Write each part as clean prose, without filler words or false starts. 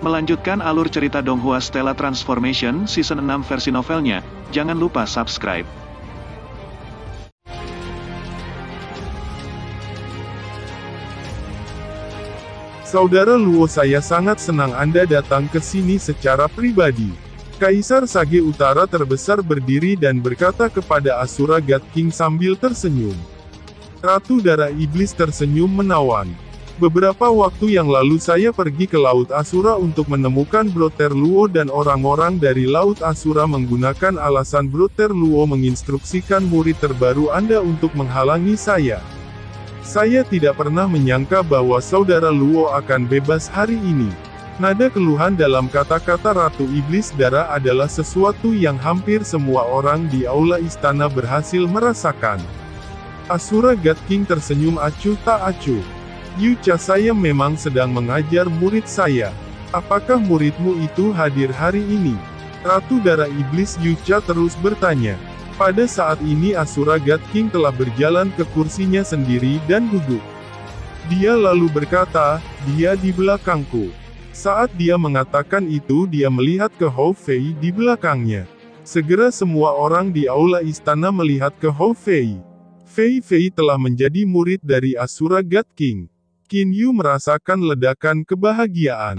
Melanjutkan alur cerita Donghua Stella Transformation Season 6 versi novelnya, jangan lupa subscribe. Saudara Luo, saya sangat senang Anda datang ke sini secara pribadi. Kaisar Sage Utara terbesar berdiri dan berkata kepada Asura God King sambil tersenyum. Ratu Darah Iblis tersenyum menawan. Beberapa waktu yang lalu saya pergi ke Laut Asura untuk menemukan Brother Luo dan orang-orang dari Laut Asura menggunakan alasan Brother Luo menginstruksikan murid terbaru Anda untuk menghalangi saya. Saya tidak pernah menyangka bahwa Saudara Luo akan bebas hari ini. Nada keluhan dalam kata-kata Ratu Iblis Darah adalah sesuatu yang hampir semua orang di aula istana berhasil merasakan. Asura God King tersenyum acuh tak acuh. Yucha, saya memang sedang mengajar murid saya. Apakah muridmu itu hadir hari ini? Ratu Darah Iblis Yucha terus bertanya. Pada saat ini Asura God King telah berjalan ke kursinya sendiri dan duduk. Dia lalu berkata, dia di belakangku. Saat dia mengatakan itu dia melihat ke Hou Fei di belakangnya. Segera semua orang di aula istana melihat ke Hou Fei. Fei telah menjadi murid dari Asura God King. Qin Yu merasakan ledakan kebahagiaan.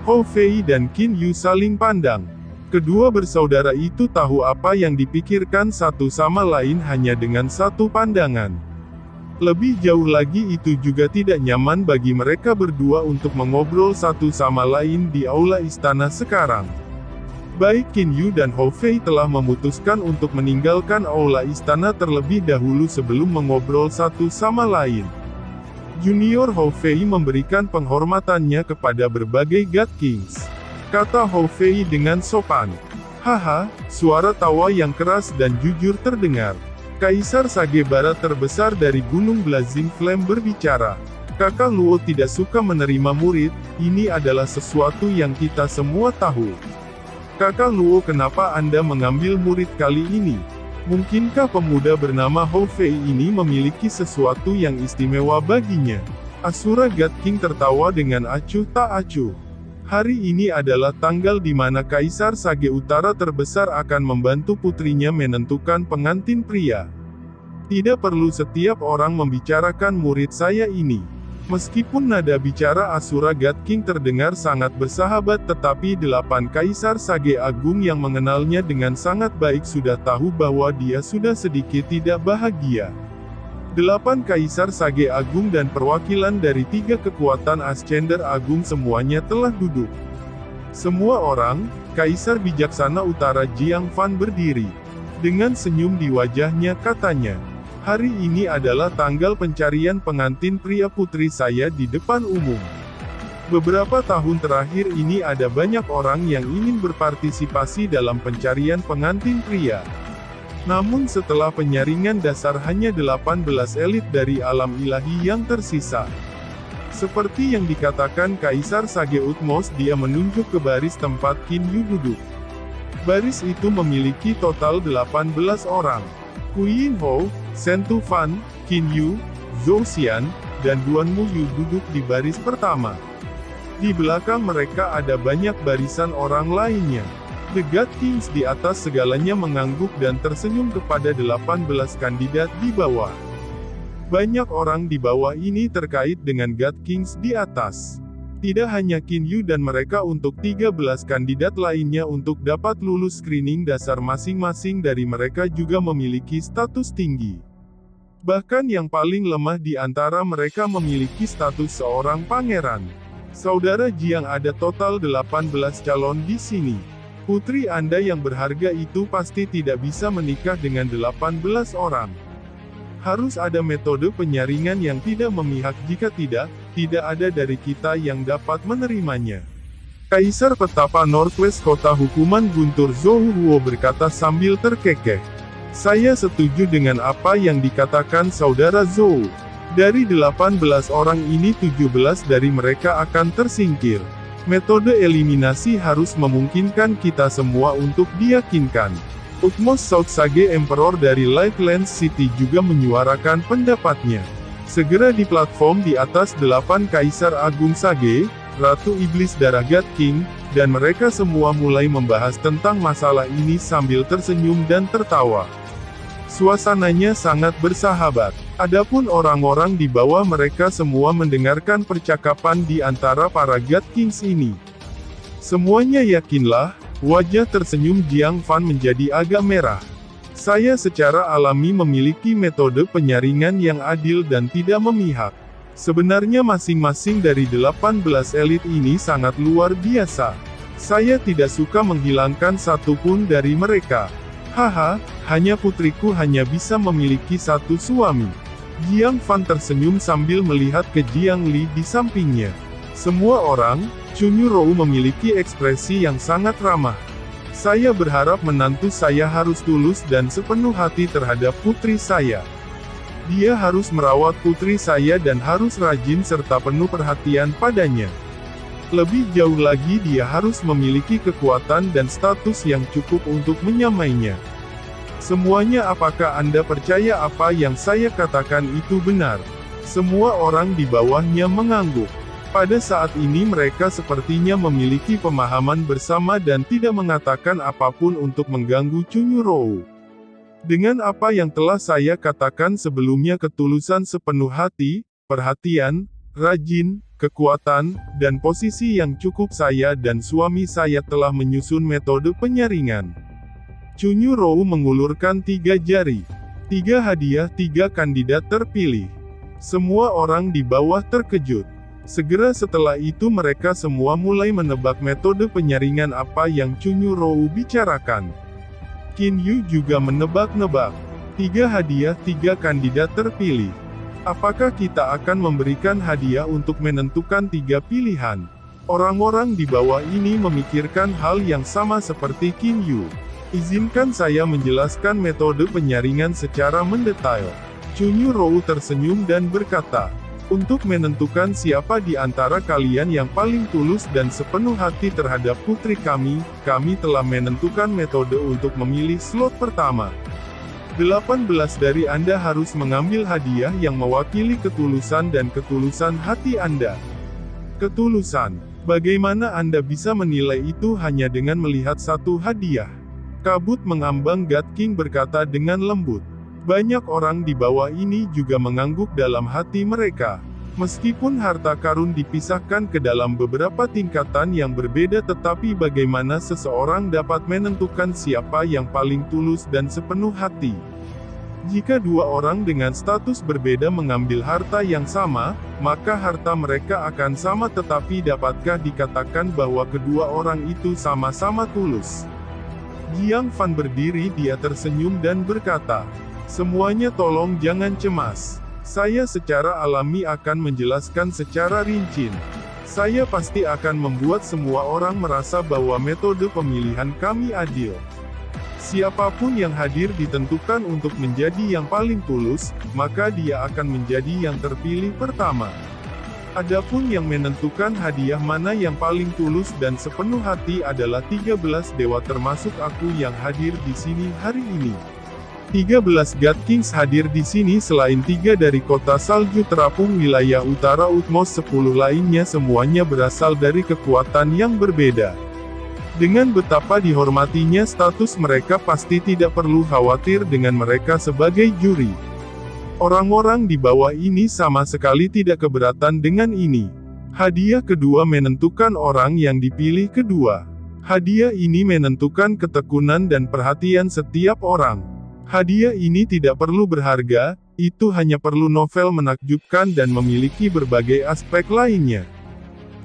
Hou Fei dan Qin Yu saling pandang. Kedua bersaudara itu tahu apa yang dipikirkan satu sama lain hanya dengan satu pandangan. Lebih jauh lagi itu juga tidak nyaman bagi mereka berdua untuk mengobrol satu sama lain di aula istana sekarang. Baik Qin Yu dan Hou Fei telah memutuskan untuk meninggalkan aula istana terlebih dahulu sebelum mengobrol satu sama lain. Junior Hou Fei memberikan penghormatannya kepada berbagai God Kings. Kata Hou Fei dengan sopan. Haha, suara tawa yang keras dan jujur terdengar. Kaisar Sage Barat terbesar dari Gunung Blazing Flame berbicara. Kakak Luo tidak suka menerima murid, ini adalah sesuatu yang kita semua tahu. Kakak Luo, kenapa Anda mengambil murid kali ini? Mungkinkah pemuda bernama Hou Fei ini memiliki sesuatu yang istimewa baginya? Asura God King tertawa dengan acuh tak acuh. Hari ini adalah tanggal di mana Kaisar Sage Utara terbesar akan membantu putrinya menentukan pengantin pria. Tidak perlu setiap orang membicarakan murid saya ini. Meskipun nada bicara Asura God King terdengar sangat bersahabat, tetapi 8 Kaisar Sage Agung yang mengenalnya dengan sangat baik sudah tahu bahwa dia sudah sedikit tidak bahagia. 8 Kaisar Sage Agung dan perwakilan dari 3 kekuatan Ascender Agung semuanya telah duduk. Semua orang, Kaisar Bijaksana Utara Jiang Fan berdiri. Dengan senyum di wajahnya katanya. Hari ini adalah tanggal pencarian pengantin pria putri saya di depan umum. Beberapa tahun terakhir ini ada banyak orang yang ingin berpartisipasi dalam pencarian pengantin pria. Namun setelah penyaringan dasar hanya 18 elit dari alam ilahi yang tersisa. Seperti yang dikatakan Kaisar Sage Utmos, dia menunjuk ke baris tempat Qin Yu duduk. Baris itu memiliki total 18 orang. Huyin Hou, Shen Tufan, Qin Yu, Zhou Xian, dan Duan Muyu duduk di baris pertama. Di belakang mereka ada banyak barisan orang lainnya. The God Kings di atas segalanya mengangguk dan tersenyum kepada 18 kandidat di bawah. Banyak orang di bawah ini terkait dengan God Kings di atas. Tidak hanya Qin Yu dan mereka, untuk 13 kandidat lainnya untuk dapat lulus screening dasar masing-masing dari mereka juga memiliki status tinggi. Bahkan yang paling lemah di antara mereka memiliki status seorang pangeran. Saudara Jiang, ada total 18 calon di sini. Putri Anda yang berharga itu pasti tidak bisa menikah dengan 18 orang. Harus ada metode penyaringan yang tidak memihak, jika tidak ada dari kita yang dapat menerimanya. Kaisar Petapa Northwest Kota Hukuman Guntur Zhou Huo berkata sambil terkekeh. Saya setuju dengan apa yang dikatakan Saudara Zhou. Dari 18 orang ini 17 dari mereka akan tersingkir. Metode eliminasi harus memungkinkan kita semua untuk diyakinkan. Utmos South Sage Emperor dari Lightlands City juga menyuarakan pendapatnya. Segera di platform di atas 8 Kaisar Agung Sage, Ratu Iblis Darah God King, dan mereka semua mulai membahas tentang masalah ini sambil tersenyum dan tertawa. Suasananya sangat bersahabat. Adapun orang-orang di bawah mereka semua mendengarkan percakapan di antara para God Kings ini. Semuanya yakinlah, wajah tersenyum Jiang Fan menjadi agak merah. Saya secara alami memiliki metode penyaringan yang adil dan tidak memihak. Sebenarnya masing-masing dari 18 elit ini sangat luar biasa. Saya tidak suka menghilangkan satupun dari mereka. Haha, hanya putriku hanya bisa memiliki satu suami. Jiang Fan tersenyum sambil melihat ke Jiang Li di sampingnya. Semua orang, Chunyu Rou memiliki ekspresi yang sangat ramah. Saya berharap menantu saya harus tulus dan sepenuh hati terhadap putri saya. Dia harus merawat putri saya dan harus rajin serta penuh perhatian padanya. Lebih jauh lagi dia harus memiliki kekuatan dan status yang cukup untuk menyamainya. Semuanya, apakah Anda percaya apa yang saya katakan itu benar? Semua orang di bawahnya mengangguk. Pada saat ini mereka sepertinya memiliki pemahaman bersama dan tidak mengatakan apapun untuk mengganggu Chunyu Rou. Dengan apa yang telah saya katakan sebelumnya, ketulusan sepenuh hati, perhatian, rajin, kekuatan, dan posisi yang cukup, saya dan suami saya telah menyusun metode penyaringan. Chunyu Rou mengulurkan 3 jari. 3 hadiah, 3 kandidat terpilih. Semua orang di bawah terkejut. Segera setelah itu mereka semua mulai menebak metode penyaringan apa yang Chunyu Rou bicarakan. Qin Yu juga menebak-nebak. 3 hadiah, 3 kandidat terpilih. Apakah kita akan memberikan hadiah untuk menentukan 3 pilihan? Orang-orang di bawah ini memikirkan hal yang sama seperti Qin Yu. Izinkan saya menjelaskan metode penyaringan secara mendetail. Chunyu Rou tersenyum dan berkata, untuk menentukan siapa di antara kalian yang paling tulus dan sepenuh hati terhadap putri kami telah menentukan metode untuk memilih slot pertama. 18 dari Anda harus mengambil hadiah yang mewakili ketulusan dan ketulusan hati Anda. Ketulusan. Bagaimana Anda bisa menilai itu hanya dengan melihat satu hadiah? Kabut mengambang God King berkata dengan lembut. Banyak orang di bawah ini juga mengangguk dalam hati mereka. Meskipun harta karun dipisahkan ke dalam beberapa tingkatan yang berbeda, tetapi bagaimana seseorang dapat menentukan siapa yang paling tulus dan sepenuh hati? Jika 2 orang dengan status berbeda mengambil harta yang sama, maka harta mereka akan sama, tetapi dapatkah dikatakan bahwa kedua orang itu sama-sama tulus? Jiang Fan berdiri, dia tersenyum dan berkata, semuanya tolong jangan cemas. Saya secara alami akan menjelaskan secara rinci. Saya pasti akan membuat semua orang merasa bahwa metode pemilihan kami adil. Siapapun yang hadir ditentukan untuk menjadi yang paling tulus, maka dia akan menjadi yang terpilih pertama. Adapun yang menentukan hadiah mana yang paling tulus dan sepenuh hati adalah 13 dewa termasuk aku yang hadir di sini hari ini. 13 God Kings hadir di sini selain 3 dari kota salju terapung wilayah utara Utmos, 10 lainnya semuanya berasal dari kekuatan yang berbeda. Dengan betapa dihormatinya status mereka, pasti tidak perlu khawatir dengan mereka sebagai juri. Orang-orang di bawah ini sama sekali tidak keberatan dengan ini. Hadiah kedua menentukan orang yang dipilih kedua. Hadiah ini menentukan ketekunan dan perhatian setiap orang. Hadiah ini tidak perlu berharga, itu hanya perlu novel menakjubkan dan memiliki berbagai aspek lainnya.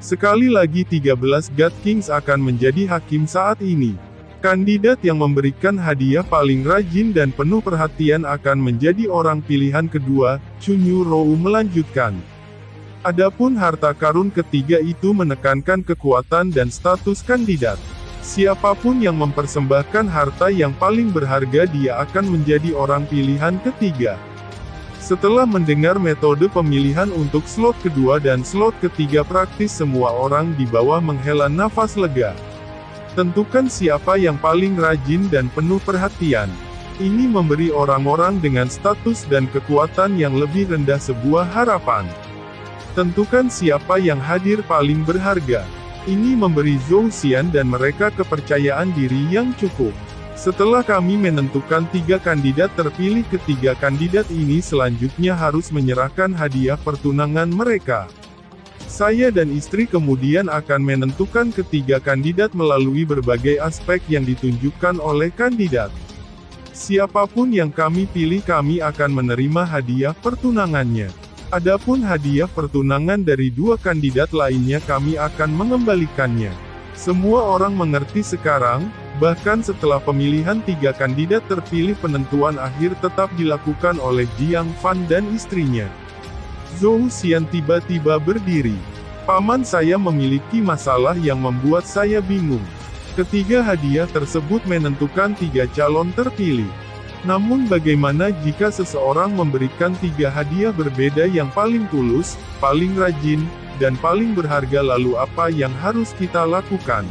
Sekali lagi 13 God Kings akan menjadi hakim saat ini. Kandidat yang memberikan hadiah paling rajin dan penuh perhatian akan menjadi orang pilihan kedua, Chunyu Rou melanjutkan. Adapun harta karun ketiga itu menekankan kekuatan dan status kandidat. Siapapun yang mempersembahkan harta yang paling berharga, dia akan menjadi orang pilihan ketiga. Setelah mendengar metode pemilihan untuk slot kedua dan slot ketiga, praktis semua orang di bawah menghela nafas lega. Tentukan siapa yang paling rajin dan penuh perhatian. Ini memberi orang-orang dengan status dan kekuatan yang lebih rendah sebuah harapan. Tentukan siapa yang hadir paling berharga. Ini memberi Zhou Xian dan mereka kepercayaan diri yang cukup. Setelah kami menentukan 3 kandidat terpilih, ketiga kandidat ini selanjutnya harus menyerahkan hadiah pertunangan mereka. Saya dan istri kemudian akan menentukan ketiga kandidat melalui berbagai aspek yang ditunjukkan oleh kandidat. Siapapun yang kami pilih, kami akan menerima hadiah pertunangannya. Adapun hadiah pertunangan dari 2 kandidat lainnya, kami akan mengembalikannya. Semua orang mengerti sekarang, bahkan setelah pemilihan 3 kandidat terpilih, penentuan akhir tetap dilakukan oleh Jiang Fan dan istrinya. Zhou Xian tiba-tiba berdiri. Paman, saya memiliki masalah yang membuat saya bingung. Ketiga hadiah tersebut menentukan 3 calon terpilih. Namun bagaimana jika seseorang memberikan 3 hadiah berbeda yang paling tulus, paling rajin, dan paling berharga, lalu apa yang harus kita lakukan?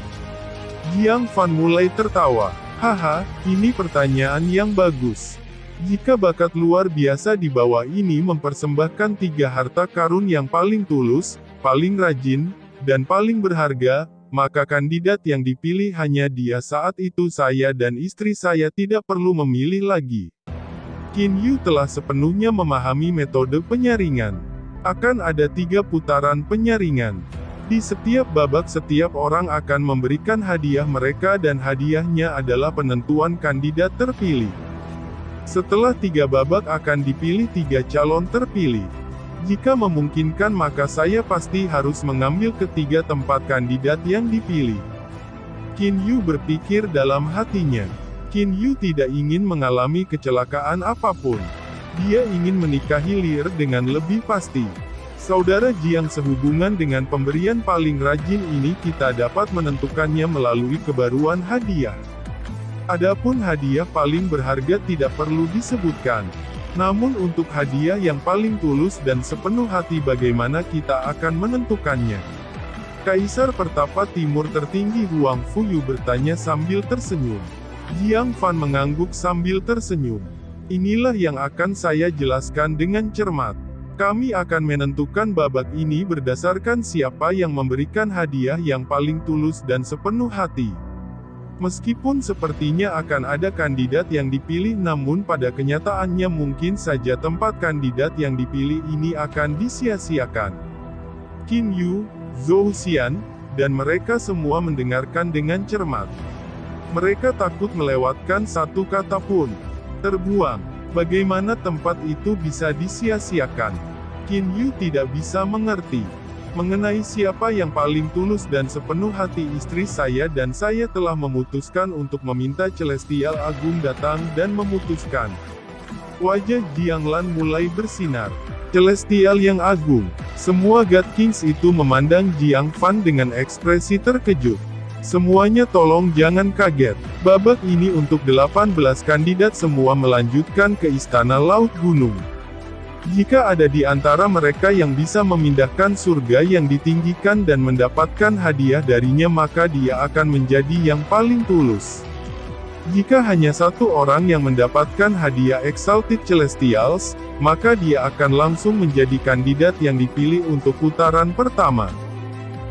Jiang Fan mulai tertawa. Haha, ini pertanyaan yang bagus. Jika bakat luar biasa di bawah ini mempersembahkan 3 harta karun yang paling tulus, paling rajin, dan paling berharga, maka kandidat yang dipilih hanya dia. Saat itu saya dan istri saya tidak perlu memilih lagi. Qin Yu telah sepenuhnya memahami metode penyaringan. Akan ada 3 putaran penyaringan. Di setiap babak setiap orang akan memberikan hadiah mereka dan hadiahnya adalah penentuan kandidat terpilih. Setelah 3 babak akan dipilih 3 calon terpilih. Jika memungkinkan maka saya pasti harus mengambil ketiga tempat kandidat yang dipilih. Qin Yu berpikir dalam hatinya. Qin Yu tidak ingin mengalami kecelakaan apapun. Dia ingin menikahi Lier dengan lebih pasti. Saudara Jiang, sehubungan dengan pemberian paling rajin ini kita dapat menentukannya melalui kebaruan hadiah. Adapun hadiah paling berharga tidak perlu disebutkan. Namun untuk hadiah yang paling tulus dan sepenuh hati, bagaimana kita akan menentukannya? Kaisar Pertapa Timur tertinggi Huang Fuyu bertanya sambil tersenyum. Jiang Fan mengangguk sambil tersenyum. Inilah yang akan saya jelaskan dengan cermat. Kami akan menentukan babak ini berdasarkan siapa yang memberikan hadiah yang paling tulus dan sepenuh hati. Meskipun sepertinya akan ada kandidat yang dipilih, namun pada kenyataannya mungkin saja tempat kandidat yang dipilih ini akan disia-siakan. Qin Yu, Zhou Xian, dan mereka semua mendengarkan dengan cermat. Mereka takut melewatkan satu kata pun. Terbuang. Bagaimana tempat itu bisa disia-siakan? Qin Yu tidak bisa mengerti. Mengenai siapa yang paling tulus dan sepenuh hati istri saya, dan saya telah memutuskan untuk meminta Celestial Agung datang dan memutuskan. Wajah Jiang Lan mulai bersinar. Celestial yang agung. Semua God Kings itu memandang Jiang Fan dengan ekspresi terkejut. Semuanya tolong jangan kaget. Babak ini untuk 18 kandidat, semua melanjutkan ke Istana Laut Gunung. Jika ada di antara mereka yang bisa memindahkan surga yang ditinggikan dan mendapatkan hadiah darinya, maka dia akan menjadi yang paling tulus. Jika hanya satu orang yang mendapatkan hadiah Exalted Celestials, maka dia akan langsung menjadi kandidat yang dipilih untuk putaran pertama.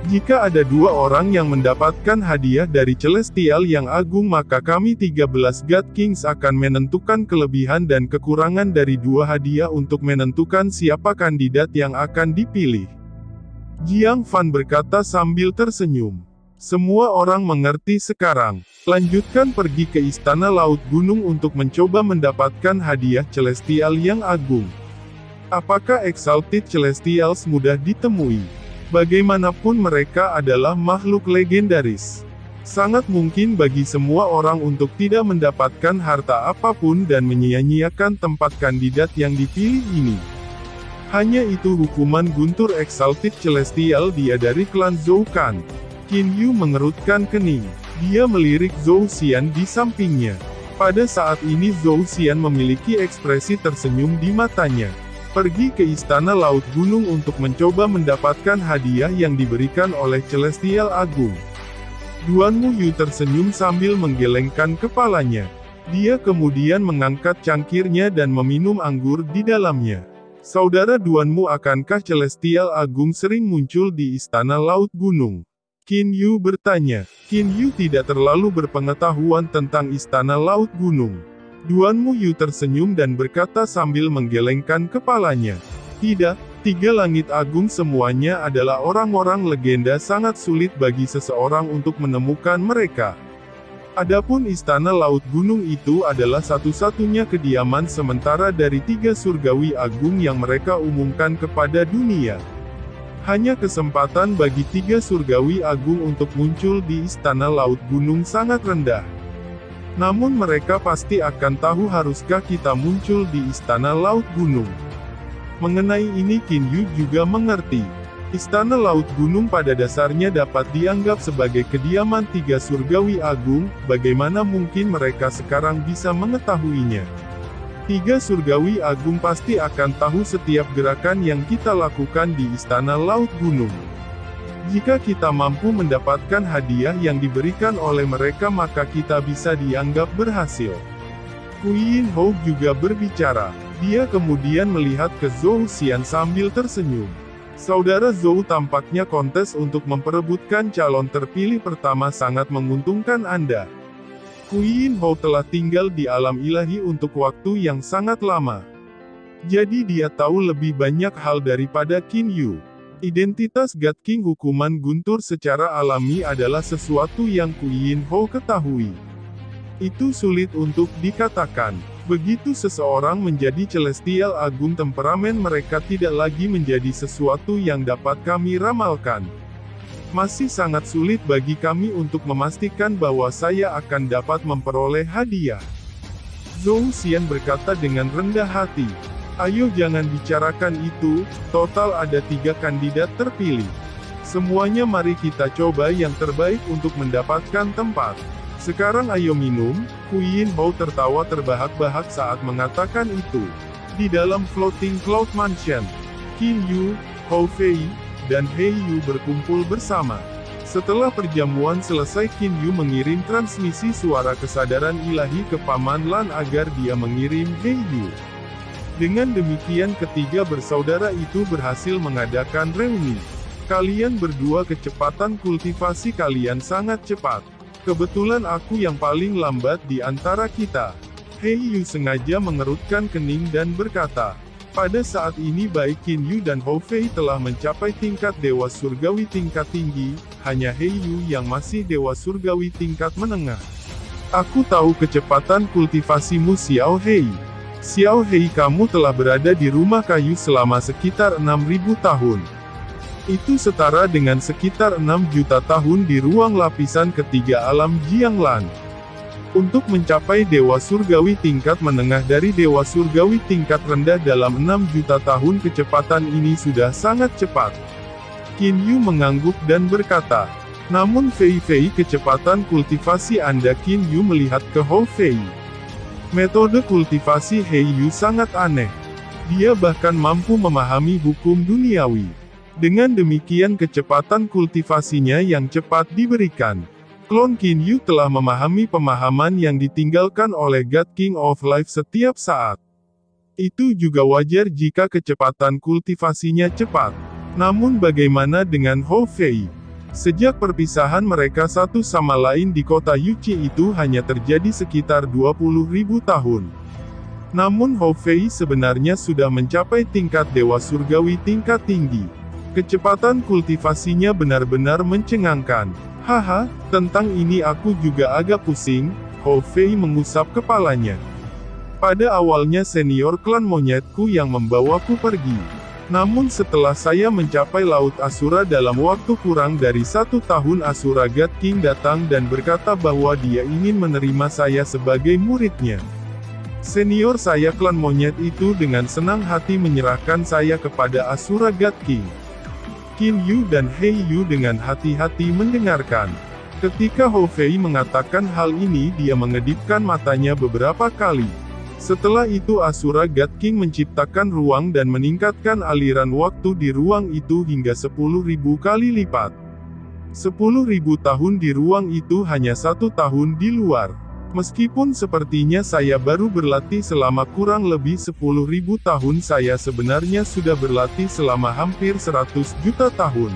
Jika ada 2 orang yang mendapatkan hadiah dari Celestial yang agung, maka kami 13 God Kings akan menentukan kelebihan dan kekurangan dari 2 hadiah untuk menentukan siapa kandidat yang akan dipilih. Jiang Fan berkata sambil tersenyum. Semua orang mengerti sekarang. Lanjutkan pergi ke Istana Laut Gunung untuk mencoba mendapatkan hadiah Celestial yang agung. Apakah Exalted Celestials mudah ditemui? Bagaimanapun mereka adalah makhluk legendaris. Sangat mungkin bagi semua orang untuk tidak mendapatkan harta apapun dan menyia-nyiakan tempat kandidat yang dipilih ini. Hanya itu hukuman guntur Exalted Celestial dia dari klan Zhou Kan. Qin Yu mengerutkan kening. Dia melirik Zhou Xian di sampingnya. Pada saat ini Zhou Xian memiliki ekspresi tersenyum di matanya. Pergi ke Istana Laut Gunung untuk mencoba mendapatkan hadiah yang diberikan oleh Celestial Agung. Duanmu Yu tersenyum sambil menggelengkan kepalanya. Dia kemudian mengangkat cangkirnya dan meminum anggur di dalamnya. Saudara Duanmu, akankah Celestial Agung sering muncul di Istana Laut Gunung? Qin Yu bertanya. Qin Yu tidak terlalu berpengetahuan tentang Istana Laut Gunung. Duanmu Yu tersenyum dan berkata sambil menggelengkan kepalanya. Tidak, tiga langit agung semuanya adalah orang-orang legenda, sangat sulit bagi seseorang untuk menemukan mereka. Adapun Istana Laut Gunung itu adalah satu-satunya kediaman sementara dari tiga surgawi agung yang mereka umumkan kepada dunia. Hanya kesempatan bagi tiga surgawi agung untuk muncul di Istana Laut Gunung sangat rendah. Namun mereka pasti akan tahu haruskah kita muncul di Istana Laut Gunung. Mengenai ini Qin Yu juga mengerti. Istana Laut Gunung pada dasarnya dapat dianggap sebagai kediaman tiga surgawi agung, bagaimana mungkin mereka sekarang bisa mengetahuinya? Tiga surgawi agung pasti akan tahu setiap gerakan yang kita lakukan di Istana Laut Gunung. Jika kita mampu mendapatkan hadiah yang diberikan oleh mereka, maka kita bisa dianggap berhasil. Huiyin Hou juga berbicara. Dia kemudian melihat ke Zhou Xian sambil tersenyum. Saudara Zhou, tampaknya kontes untuk memperebutkan calon terpilih pertama sangat menguntungkan Anda. Huiyin Hou telah tinggal di alam ilahi untuk waktu yang sangat lama. Jadi dia tahu lebih banyak hal daripada Qin Yu. Identitas God King hukuman guntur secara alami adalah sesuatu yang Huiyin Hou ketahui. Itu sulit untuk dikatakan. Begitu seseorang menjadi Celestial Agung, temperamen mereka tidak lagi menjadi sesuatu yang dapat kami ramalkan. Masih sangat sulit bagi kami untuk memastikan bahwa saya akan dapat memperoleh hadiah. Zhou Xian berkata dengan rendah hati. Ayo jangan bicarakan itu, total ada 3 kandidat terpilih. Semuanya mari kita coba yang terbaik untuk mendapatkan tempat. Sekarang ayo minum. Huiyin Hou tertawa terbahak-bahak saat mengatakan itu. Di dalam Floating Cloud Mansion, Qin Yu, Hou Fei, dan He Yu berkumpul bersama. Setelah perjamuan selesai, Qin Yu mengirim transmisi suara kesadaran ilahi ke Paman Lan agar dia mengirim He Yu. Dengan demikian ketiga bersaudara itu berhasil mengadakan reuni. Kalian berdua, kecepatan kultivasi kalian sangat cepat. Kebetulan aku yang paling lambat di antara kita. He Yu sengaja mengerutkan kening dan berkata, pada saat ini baik Qin Yu dan Hou Fei telah mencapai tingkat Dewa Surgawi tingkat tinggi, hanya He Yu yang masih Dewa Surgawi tingkat menengah. Aku tahu kecepatan kultivasimu Xiao Hei. Xiao Hei, kamu telah berada di rumah kayu selama sekitar 6.000 tahun. Itu setara dengan sekitar 6 juta tahun di ruang lapisan ketiga alam Jianglan. Untuk mencapai Dewa Surgawi tingkat menengah dari Dewa Surgawi tingkat rendah dalam 6 juta tahun, kecepatan ini sudah sangat cepat. Qin Yu mengangguk dan berkata, namun Fei Fei, kecepatan kultivasi Anda? Qin Yu melihat ke Hou Fei. Metode kultivasi He Yu sangat aneh. Dia bahkan mampu memahami hukum duniawi. Dengan demikian kecepatan kultivasinya yang cepat diberikan. Klon Qin Yu telah memahami pemahaman yang ditinggalkan oleh God King of Life setiap saat. Itu juga wajar jika kecepatan kultivasinya cepat. Namun bagaimana dengan Hou Fei? Sejak perpisahan mereka satu sama lain di kota Yuqi itu hanya terjadi sekitar 20.000 tahun. Namun Hou Fei sebenarnya sudah mencapai tingkat Dewa Surgawi tingkat tinggi. Kecepatan kultivasinya benar-benar mencengangkan. Haha, tentang ini aku juga agak pusing. Hou Fei mengusap kepalanya. Pada awalnya senior klan monyetku yang membawaku pergi. Namun setelah saya mencapai Laut Asura dalam waktu kurang dari 1 tahun, Asura God King datang dan berkata bahwa dia ingin menerima saya sebagai muridnya. Senior saya klan monyet itu dengan senang hati menyerahkan saya kepada Asura God King. Qin Yu dan He Yu dengan hati-hati mendengarkan. Ketika Hou Fei mengatakan hal ini, dia mengedipkan matanya beberapa kali. Setelah itu Asura God King menciptakan ruang dan meningkatkan aliran waktu di ruang itu hingga 10.000 kali lipat. 10.000 tahun di ruang itu hanya 1 tahun di luar. Meskipun sepertinya saya baru berlatih selama kurang lebih 10.000 tahun, saya sebenarnya sudah berlatih selama hampir 100 juta tahun.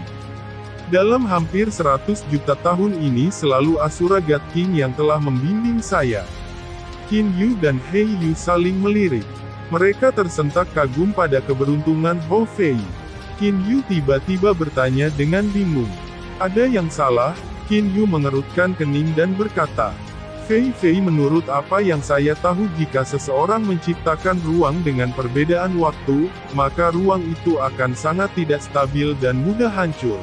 Dalam hampir 100 juta tahun ini selalu Asura God King yang telah membimbing saya. Qin Yu dan He Yu saling melirik. Mereka tersentak kagum pada keberuntungan Hou Fei. Qin Yu tiba-tiba bertanya dengan bingung. Ada yang salah? Qin Yu mengerutkan kening dan berkata, Fei Fei, menurut apa yang saya tahu, jika seseorang menciptakan ruang dengan perbedaan waktu, maka ruang itu akan sangat tidak stabil dan mudah hancur.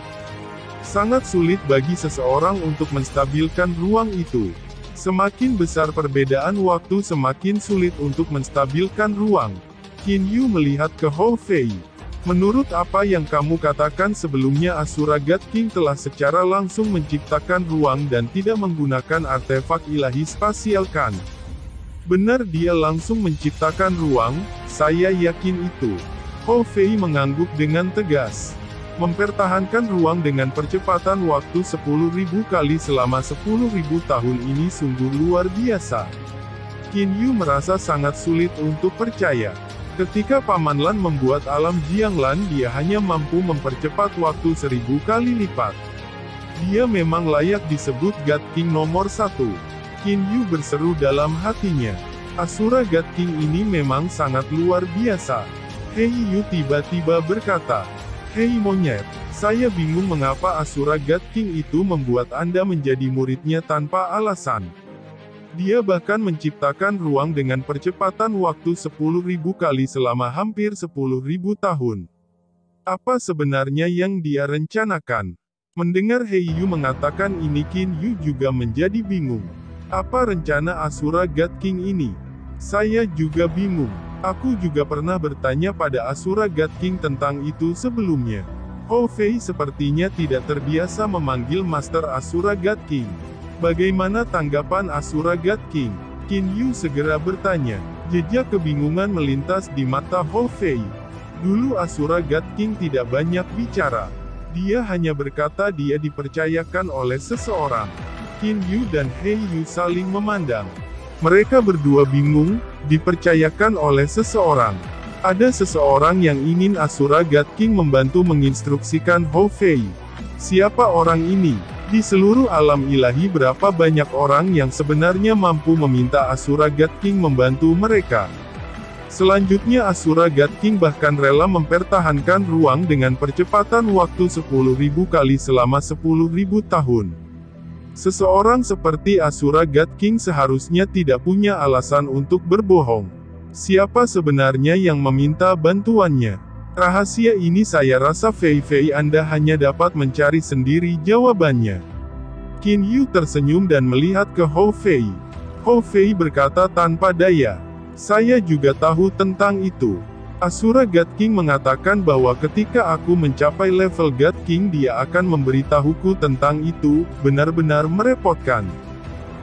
Sangat sulit bagi seseorang untuk menstabilkan ruang itu. Semakin besar perbedaan waktu, semakin sulit untuk menstabilkan ruang. Qin Yu melihat ke Hou Fei. Menurut apa yang kamu katakan sebelumnya, Asura God King telah secara langsung menciptakan ruang dan tidak menggunakan artefak ilahi spasial, kan? Benar, dia langsung menciptakan ruang, saya yakin itu. Hou Fei mengangguk dengan tegas. Mempertahankan ruang dengan percepatan waktu 10.000 kali selama 10.000 tahun ini sungguh luar biasa. Qin Yu merasa sangat sulit untuk percaya. Ketika Paman Lan membuat alam Jianglan, dia hanya mampu mempercepat waktu 1000 kali lipat. Dia memang layak disebut God King nomor 1. Qin Yu berseru dalam hatinya. Asura God King ini memang sangat luar biasa. He Yu tiba-tiba berkata, Hei monyet, saya bingung mengapa Asura God King itu membuat Anda menjadi muridnya tanpa alasan. Dia bahkan menciptakan ruang dengan percepatan waktu 10.000 kali selama hampir 10.000 tahun. Apa sebenarnya yang dia rencanakan? Mendengar He Yu mengatakan ini, Qin Yu juga menjadi bingung. Apa rencana Asura God King ini? Saya juga bingung. Aku juga pernah bertanya pada Asura God King tentang itu sebelumnya. Hou Fei sepertinya tidak terbiasa memanggil Master Asura God King. Bagaimana tanggapan Asura God King? Qin Yu segera bertanya. Jejak kebingungan melintas di mata Hou Fei. Dulu Asura God King tidak banyak bicara. Dia hanya berkata dia dipercayakan oleh seseorang. Qin Yu dan He Yu saling memandang. Mereka berdua bingung, dipercayakan oleh seseorang. Ada seseorang yang ingin Asura God King membantu menginstruksikan Hou Fei. Siapa orang ini? Di seluruh alam ilahi berapa banyak orang yang sebenarnya mampu meminta Asura God King membantu mereka? Selanjutnya Asura God King bahkan rela mempertahankan ruang dengan percepatan waktu 10.000 kali selama 10.000 tahun. Seseorang seperti Asura God King seharusnya tidak punya alasan untuk berbohong. Siapa sebenarnya yang meminta bantuannya? Rahasia ini saya rasa Fei Fei Anda hanya dapat mencari sendiri jawabannya. Qin Yu tersenyum dan melihat ke Hou Fei. Hou Fei berkata tanpa daya. Saya juga tahu tentang itu. Asura God King mengatakan bahwa ketika aku mencapai level God King dia akan memberitahuku tentang itu, benar-benar merepotkan.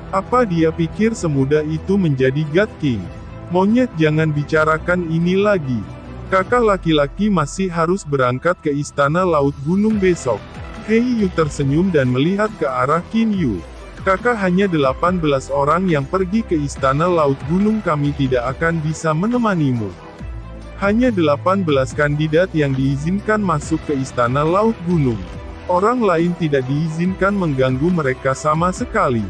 Apa dia pikir semudah itu menjadi God King? Monyet, jangan bicarakan ini lagi. Kakak laki-laki masih harus berangkat ke Istana Laut Gunung besok. He Yu tersenyum dan melihat ke arah Qin Yu. Kakak, hanya 18 orang yang pergi ke Istana Laut Gunung, kami tidak akan bisa menemanimu. Hanya 18 kandidat yang diizinkan masuk ke Istana Laut Gunung. Orang lain tidak diizinkan mengganggu mereka sama sekali.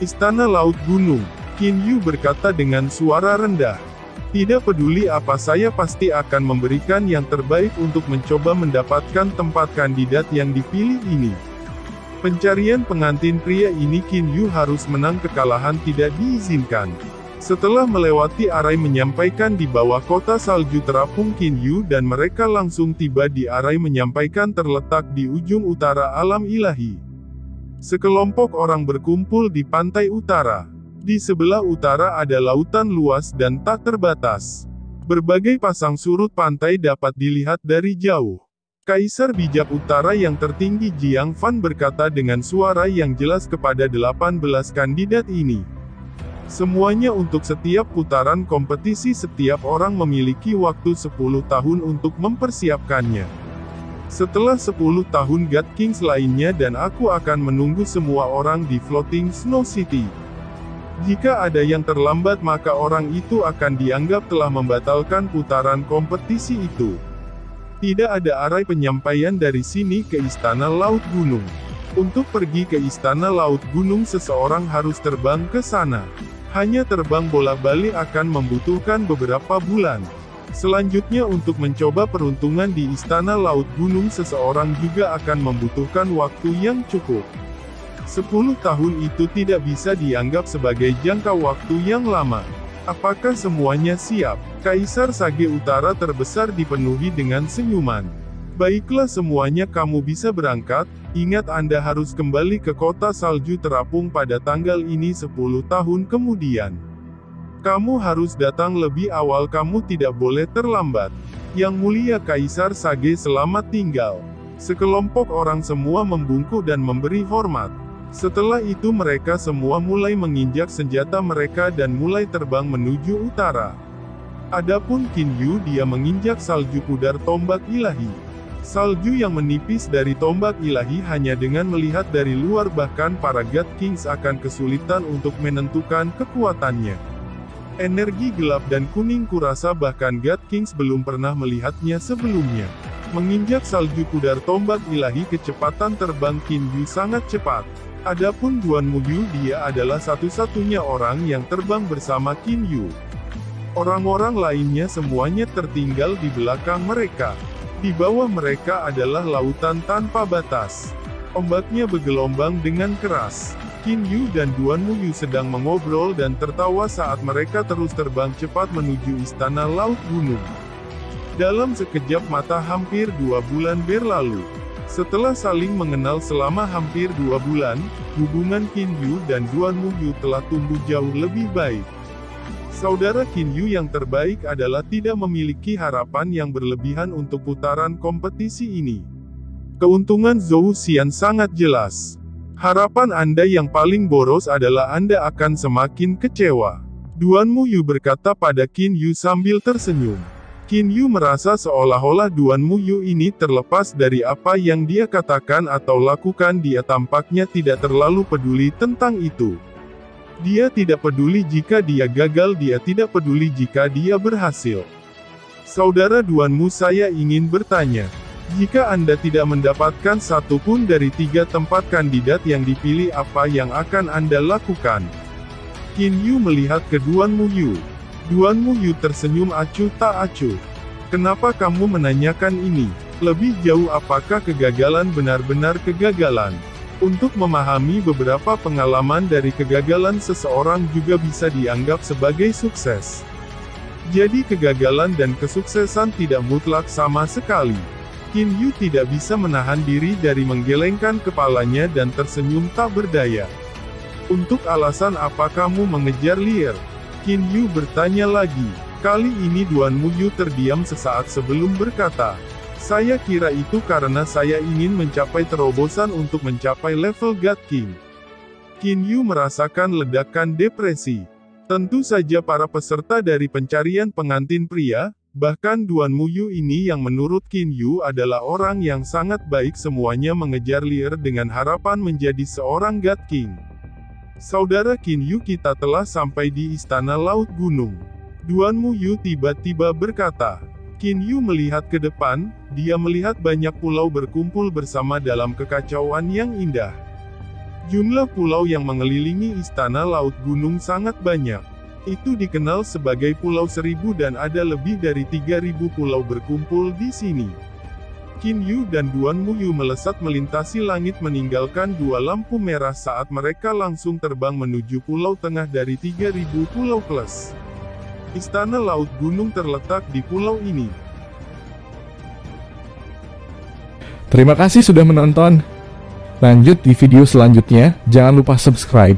Istana Laut Gunung, Qin Yu berkata dengan suara rendah. Tidak peduli apa, saya pasti akan memberikan yang terbaik untuk mencoba mendapatkan tempat kandidat yang dipilih ini. Pencarian pengantin pria ini Qin Yu harus menang, kekalahan tidak diizinkan. Setelah melewati Arai menyampaikan di bawah kota salju terapung Qin Yu dan mereka langsung tiba di Arai menyampaikan terletak di ujung utara alam ilahi. Sekelompok orang berkumpul di pantai utara. Di sebelah utara ada lautan luas dan tak terbatas. Berbagai pasang surut pantai dapat dilihat dari jauh. Kaisar bijak utara yang tertinggi Jiang Fan berkata dengan suara yang jelas kepada 18 kandidat ini. Semuanya untuk setiap putaran kompetisi setiap orang memiliki waktu 10 tahun untuk mempersiapkannya. Setelah 10 tahun God Kings lainnya dan aku akan menunggu semua orang di Floating Snow City. Jika ada yang terlambat maka orang itu akan dianggap telah membatalkan putaran kompetisi itu. Tidak ada arai penyampaian dari sini ke Istana Laut Gunung. Untuk pergi ke Istana Laut Gunung seseorang harus terbang ke sana. Hanya terbang bolak-balik akan membutuhkan beberapa bulan. Selanjutnya untuk mencoba peruntungan di Istana Laut Gunung seseorang juga akan membutuhkan waktu yang cukup. 10 tahun itu tidak bisa dianggap sebagai jangka waktu yang lama. Apakah semuanya siap? Kaisar Sage Utara terbesar dipenuhi dengan senyuman. Baiklah semuanya kamu bisa berangkat, ingat Anda harus kembali ke kota salju terapung pada tanggal ini 10 tahun kemudian. Kamu harus datang lebih awal, kamu tidak boleh terlambat. Yang mulia Kaisar Sage selamat tinggal. Sekelompok orang semua membungkuk dan memberi hormat. Setelah itu mereka semua mulai menginjak senjata mereka dan mulai terbang menuju utara. Adapun Qin Yu dia menginjak salju pudar tombak ilahi. Salju yang menipis dari tombak ilahi hanya dengan melihat dari luar bahkan para God Kings akan kesulitan untuk menentukan kekuatannya. Energi gelap dan kuning kurasa bahkan God Kings belum pernah melihatnya sebelumnya. Menginjak salju pudar tombak ilahi kecepatan terbang Qin Yu sangat cepat. Adapun Duan Muyu dia adalah satu-satunya orang yang terbang bersama Qin Yu. Orang-orang lainnya semuanya tertinggal di belakang mereka. Di bawah mereka adalah lautan tanpa batas. Ombaknya bergelombang dengan keras. Qin Yu dan Duan Muyu sedang mengobrol dan tertawa saat mereka terus terbang cepat menuju Istana Laut Gunung. Dalam sekejap mata hampir 2 bulan berlalu. Setelah saling mengenal selama hampir 2 bulan, hubungan Qin Yu dan Duan Muyu telah tumbuh jauh lebih baik. Saudara Qin Yu yang terbaik adalah tidak memiliki harapan yang berlebihan untuk putaran kompetisi ini. Keuntungan Zhou Xian sangat jelas. Harapan Anda yang paling boros adalah Anda akan semakin kecewa. Duan Muyu berkata pada Qin Yu sambil tersenyum. Qin Yu merasa seolah-olah Duan Muyu ini terlepas dari apa yang dia katakan atau lakukan, dia tampaknya tidak terlalu peduli tentang itu. Dia tidak peduli jika dia gagal, dia tidak peduli jika dia berhasil. Saudara Duan Mu, saya ingin bertanya. Jika Anda tidak mendapatkan satu pun dari 3 tempat kandidat yang dipilih, apa yang akan Anda lakukan? Qin Yu melihat ke Duan Muyu. Duan Muyu tersenyum acuh tak acuh. Kenapa kamu menanyakan ini? Lebih jauh, apakah kegagalan benar-benar kegagalan? Untuk memahami beberapa pengalaman dari kegagalan seseorang juga bisa dianggap sebagai sukses. Jadi kegagalan dan kesuksesan tidak mutlak sama sekali. Qin Yu tidak bisa menahan diri dari menggelengkan kepalanya dan tersenyum tak berdaya. Untuk alasan apa kamu mengejar Lier? Qin Yu bertanya lagi. Kali ini Duan Muyu terdiam sesaat sebelum berkata. Saya kira itu karena saya ingin mencapai terobosan untuk mencapai level God King. Qin Yu merasakan ledakan depresi. Tentu saja para peserta dari pencarian pengantin pria, bahkan Duan Muyu ini yang menurut Qin Yu adalah orang yang sangat baik, semuanya mengejar Lier dengan harapan menjadi seorang God King. Saudara Qin Yu, kita telah sampai di Istana Laut Gunung. Duan Muyu tiba-tiba berkata. Qin Yu melihat ke depan, dia melihat banyak pulau berkumpul bersama dalam kekacauan yang indah. Jumlah pulau yang mengelilingi Istana Laut Gunung sangat banyak. Itu dikenal sebagai Pulau Seribu dan ada lebih dari 3.000 pulau berkumpul di sini. Qin Yu dan Duan Muyu melesat melintasi langit meninggalkan 2 lampu merah saat mereka langsung terbang menuju pulau tengah dari 3.000 pulau plus. Istana Laut Gunung terletak di pulau ini. Terima kasih sudah menonton. Lanjut di video selanjutnya, jangan lupa subscribe.